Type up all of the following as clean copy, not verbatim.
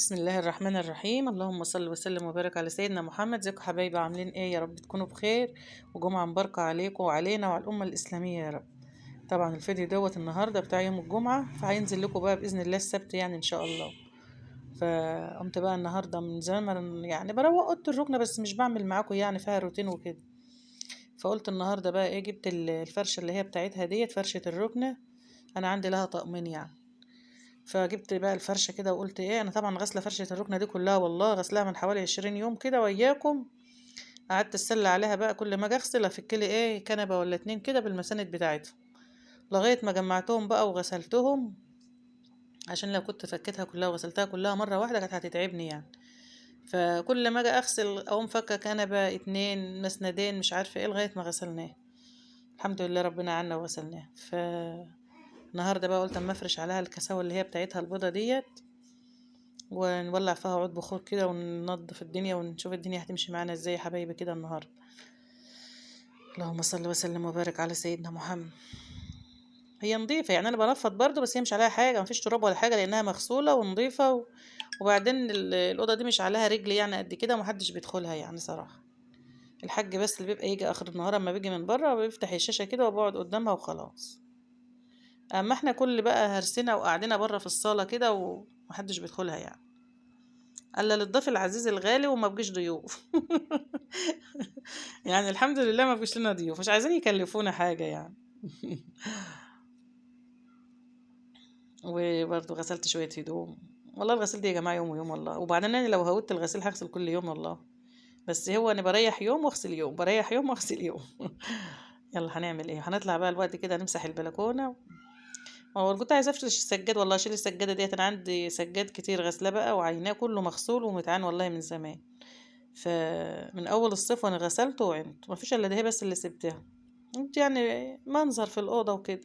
بسم الله الرحمن الرحيم. اللهم صل وسلم وبارك على سيدنا محمد. ازيكم حبايبي؟ عاملين ايه؟ يا رب تكونوا بخير وجمعة مباركة عليكم وعلينا وعلى الأمة الإسلامية يا رب. طبعا الفيديو النهاردة بتاع يوم الجمعة، فهينزل لكم بقى بإذن الله السبت يعني إن شاء الله. فقمت بقى النهاردة من زمان يعني بروق أوضة الركنة، بس مش بعمل معاكم يعني فيها روتين وكده. فقلت النهاردة بقى ايه، جبت الفرشة اللي هي بتاعتها ديت، فرشة الركنة. أنا عندي لها طقمين يعني. فجبت بقى الفرشة كده وقلت ايه، انا طبعا غاسلة فرشة الركنة دي كلها، والله غسلاها من حوالي 20 يوم كده وياكم. قعدت اتسلى عليها بقى، كل ما اجي اغسل افكلي ايه كنبة ولا اتنين كده بالمساند بتاعتهم، لغاية ما جمعتهم بقى وغسلتهم. عشان لو كنت فكيتها كلها وغسلتها كلها مرة واحدة كانت هتتعبني يعني. فكل ما اجي اغسل اقوم فكة كنبة اتنين مسندين مش عارفة ايه لغاية ما غسلناه. الحمد لله ربنا عنا وغسلناه. النهارده بقى قلت اما افرش عليها الكساوة اللي هي بتاعتها البيضة ديت، ونولع فيها عود بخور كده وننضف الدنيا ونشوف الدنيا هتمشي معانا ازاي يا حبايبي كده النهارده. اللهم صل وسلم وبارك على سيدنا محمد. هي نظيفة يعني، انا بنفض برضو، بس هي مش عليها حاجة، مفيش تراب ولا حاجة لانها مغسولة ونظيفة وبعدين الأوضة دي مش عليها رجل يعني قد كده، ومحدش بيدخلها يعني صراحة. الحاج بس اللي بيبقى يجي اخر النهار اما بيجي من بره بيفتح الشاشة كده وبقعد قدامها وخلاص. اما احنا كل بقى هرسنا وقاعدين بره في الصالة كده ومحدش بيدخلها يعني، الا للضيف العزيز الغالي وما بقيش ضيوف. يعني الحمد لله ما فيش لنا ضيوف، مش عايزين يكلفونا حاجة يعني. وبرضه غسلت شوية هدوم. والله الغسيل دي يا جماعة يوم ويوم والله، وبعدين انا لو هودت الغسيل هغسل كل يوم والله. بس هو انا بريح يوم واغسل يوم، بريح يوم واغسل يوم. يلا هنعمل ايه، هنطلع بقى الوقت كده نمسح البلكونة. هو كنت عايزة افرش السجاد والله، اشيل السجادة ديت، انا عندي سجاد كتير غسله بقى وعيناه كله مغسول ومتعان والله من زمان. فمن اول الصيف وانا غسلته وعنت، مفيش الا ده هي بس اللي سبتها. قلت يعني منظر في الأوضة وكده.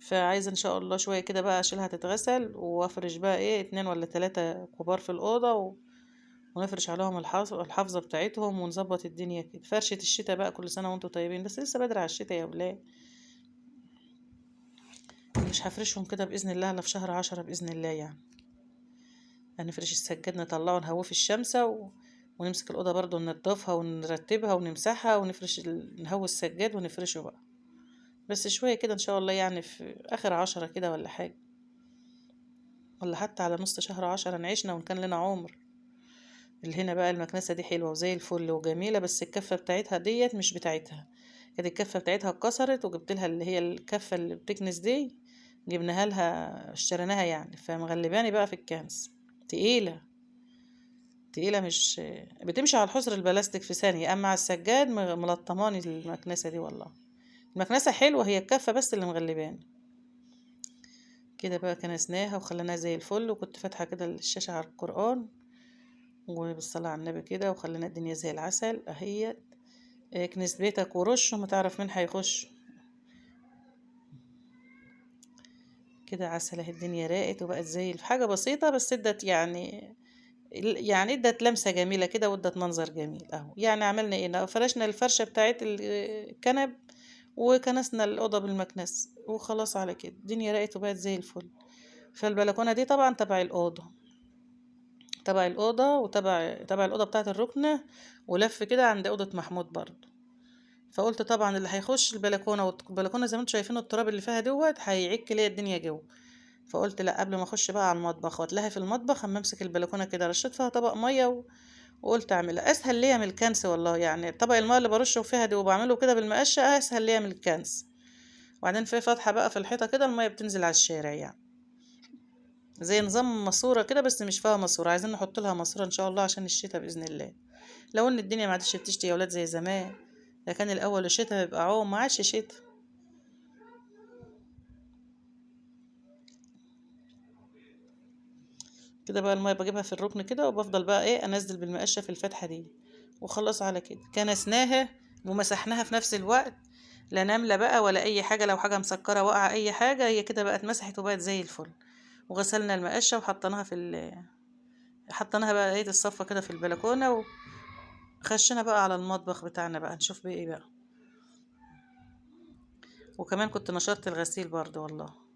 فعايزة إن شاء الله شوية كده بقى أشيلها تتغسل، وأفرش بقى إيه 2 ولا 3 كبار في الأوضة ونفرش عليهم الحافظة بتاعتهم ونظبط الدنيا كده. فرشة الشتاء بقى، كل سنة وانتوا طيبين، بس لسه بدري على الشتاء يا ولاد. مش هفرشهم كده بإذن الله إلا في شهر 10 بإذن الله يعني. هنفرش السجاد نطلعه نهوه في الشمسة ونمسك الأوضة برضو ننضفها ونرتبها ونمسحها ونفرش نهوي السجاد ونفرشه بقى. بس شوية كده ان شاء الله يعني، في اخر 10 كده ولا حاجة، ولا حتى على نص شهر 10 نعيشنا وان كان لنا عمر. اللي هنا بقى المكنسة دي حلوة وزي الفل وجميلة، بس الكفة بتاعتها ديت مش بتاعتها. كانت الكفة بتاعتها اتكسرت، وجبت لها اللي هي الكفة اللي بتكنس دي، جبناها لها اشتريناها يعني، فمغلباني بقى في الكنس. تقيلة تقيلة، مش بتمشي على الحصر البلاستيك في ثانية، اما على السجاد ملطماني المكنسة دي والله. المكنسة حلوة، هي الكفة بس اللي مغلباني. كده بقى كنسناها وخليناها زي الفل، وكنت فاتحة كده الشاشة على القرآن وبالصلاة على النبي كده، وخلينا الدنيا زي العسل اهي. اكنس بيتك ورش وما تعرف مين هيخش. كده عسل اهي، الدنيا راقت وبقت زي حاجة بسيطة، بس ادت يعني ادت لمسة جميلة كده وادت منظر جميل اهو. يعني عملنا ايه، فرشنا الفرشة بتاعت الكنب وكنسنا الأوضة بالمكنس وخلاص، على كده الدنيا راقت وبقت زي الفل. فالبلكونة دي طبعا تبع الأوضة، تبع الأوضة تبع الأوضة بتاعة الركنة، ولف كده عند أوضة محمود برضه. فقلت طبعا اللي هيخش البلكونة، والبلكونة زي ما انتم شايفين التراب اللي فيها دوت هيعك ليا الدنيا جوه. فقلت لا، قبل ما اخش بقى على المطبخ واتلهي في المطبخ، اما امسك البلكونة كده رشيت فيها طبق مية وقلت اعملها اسهل ليا من الكنس والله. يعني طبق المية اللي برشه فيها دي وبعمله كده بالمقشة اسهل ليا من الكنس. وبعدين في فتحة بقى في الحيطة كده، المية بتنزل على الشارع يعني، زي نظام ماسورة كده، بس مش فيها ماسورة، عايزين نحط لها ماسورة ان شاء الله عشان الشتاء بإذن الله. لو ان الدنيا ما عادش بتشتي يا ولاد زي زمان، ده كان الاول الشتاء بيبقى عوم، ما عادش شتاء. كده بقى المية بجيبها في الركن كده، وبفضل بقى ايه انزل بالمقشة في الفتحة دي وخلاص. على كده كنسناها ومسحناها في نفس الوقت، لا نملة بقى ولا اي حاجة، لو حاجة مسكرة وقع اي حاجة، هي كده بقت مسحت وبقت زي الفل. وغسلنا المقشة وحطيناها حطيناها بقى ايه الصفة كده في البلكونة، وخشنا بقى على المطبخ بتاعنا بقى نشوف بيه ايه بقى. وكمان كنت نشرت الغسيل برضو والله.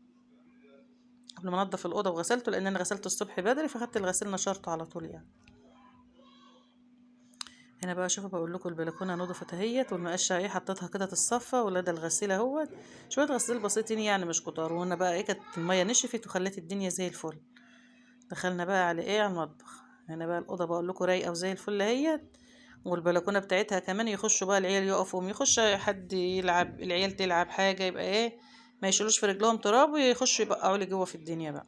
قبل ما انضف الاوضه وغسلته، لان انا غسلت الصبح بدري فخدت الغسيل نشرته على طول يعني. هنا بقى شوفوا بقول لكم البلكونه نضفت اهيت، والمقشه ايه حطيتها كده تتصفى، ولاد الغسيل اهوت شويه غسيل بسيطين يعني مش كتار. وهنا بقى ايه كانت الميه نشفت وخلت الدنيا زي الفل. دخلنا بقى على ايه، على المطبخ. هنا بقى الاوضه بقول لكم رايقه وزي الفل اهيت، والبلكونه بتاعتها كمان يخشوا بقى العيال يقفوا، يخش حد يلعب، العيال تلعب حاجه يبقى ايه ما يشيلوش في رجلهم تراب ويخشوا يبقعوا لي جوه في الدنيا بقى.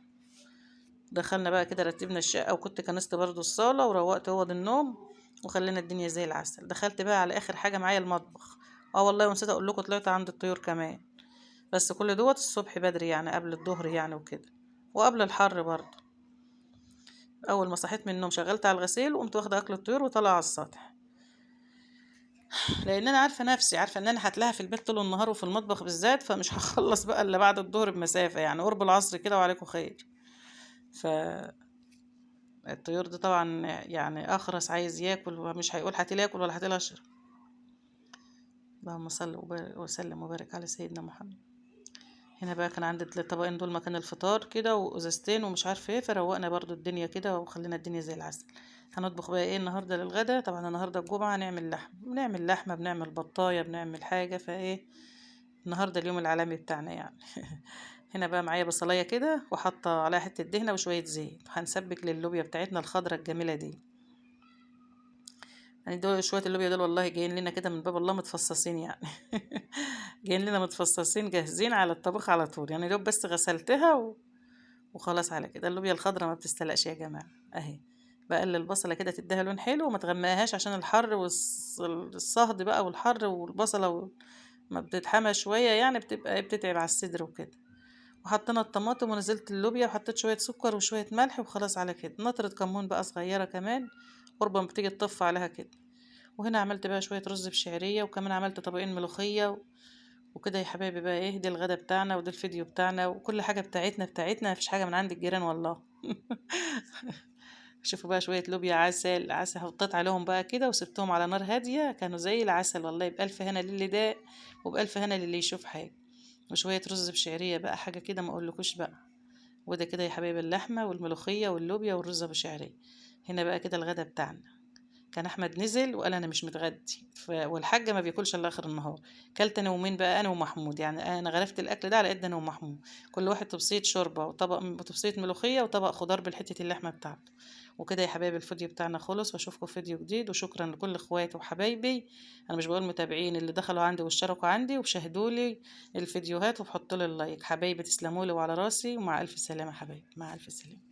دخلنا بقى كده رتبنا الشقه، وكنت كنست برضو الصاله وروقت اوض النوم، وخلينا الدنيا زي العسل. دخلت بقى على اخر حاجه معايا المطبخ. اه والله ونسيت اقول لكم طلعت عند الطيور كمان، بس كل دوت الصبح بدري يعني قبل الظهر يعني وكده، وقبل الحر برضه. اول ما صحيت من النوم شغلت على الغسيل وقمت واخده اكل الطيور وطلع على السطح، لان انا عارفه نفسي، عارفه ان انا هتلاها في البيت طول النهار وفي المطبخ بالذات، فمش هخلص بقى الا بعد الظهر بمسافه يعني قرب العصر كده وعليكم خير. فالطيور دي طبعا يعني اخرس عايز ياكل ومش هيقول هاتي ياكل ولا هاتي اشرب. اللهم صل وسلم وبارك على سيدنا محمد. هنا بقى كان عندي الطبقين دول مكان الفطار كده وازازتين ومش عارفه ايه، فروقنا برضو الدنيا كده وخلينا الدنيا زي العسل. هنطبخ بقى ايه النهارده للغدا؟ طبعا النهارده الجمعه هنعمل لحم، بنعمل لحمه، بنعمل بطايه، بنعمل حاجه، فايه النهارده اليوم العالمي بتاعنا يعني. هنا بقى معايا بصلايه كده وحاطه عليها حته دهنه وشويه زيت، هنسبك للوبيا بتاعتنا الخضره الجميله دي. يعني دول شويه اللوبيا دول والله جايين لنا كده من باب الله متفصصين يعني. جايين لنا متفصصين جاهزين على الطبخ على طول يعني، دوب بس غسلتها وخلاص على كده. اللوبيا الخضراء ما بتستلقش يا جماعه اهي. بقلل البصله كده تديها لون حلو وما تغمقهاش عشان الحر والصهد بقى والحر والبصله ما بتتحمى شويه يعني بتبقى بتتعب على الصدر وكده. وحطينا الطماطم ونزلت اللوبيا وحطيت شويه سكر وشويه ملح وخلاص على كده. نطره كمون بقى صغيره كمان قرب ما بتيجي تطف عليها كده. وهنا عملت بقى شويه رز بشعريه، وكمان عملت طبقين ملوخيه وكده يا حبايبي. بقى ايه دي الغدا بتاعنا وده الفيديو بتاعنا وكل حاجة بتاعتنا مفيش حاجة من عند الجيران والله. شوفوا بقى شوية لوبيا عسل حطيت عليهم بقى كده وسبتهم على نار هادية كانوا زي العسل والله. بألف هنا للي داق وبألف هنا للي يشوف حاجة. وشوية رز بشعرية بقى حاجة كده ما اقولكوش بقى. وده كده يا حبايبي اللحمة والملوخية واللوبيا والرز بشعرية. هنا بقى كده الغدا بتاعنا. كان احمد نزل وقال انا مش متغدي والحاجه ما بياكلش الا اخر النهار. كلت انا ومين بقى، انا ومحمود يعني. انا غرفت الاكل ده على قد انا ومحمود، كل واحد طبسيه شوربه وطبق طبسيه ملوخيه وطبق خضار بالحته اللحمه بتاعته. وكده يا حبايبي الفيديو بتاعنا خلص، واشوفكم في فيديو جديد. وشكرا لكل اخواتي وحبايبي، انا مش بقول متابعين، اللي دخلوا عندي واشتركوا عندي وشاهدوا لي الفيديوهات وبحطوا لي اللايك. حبايبي تسلموا لي وعلى راسي، ومع الف سلامه حبايبي، مع الف سلامه.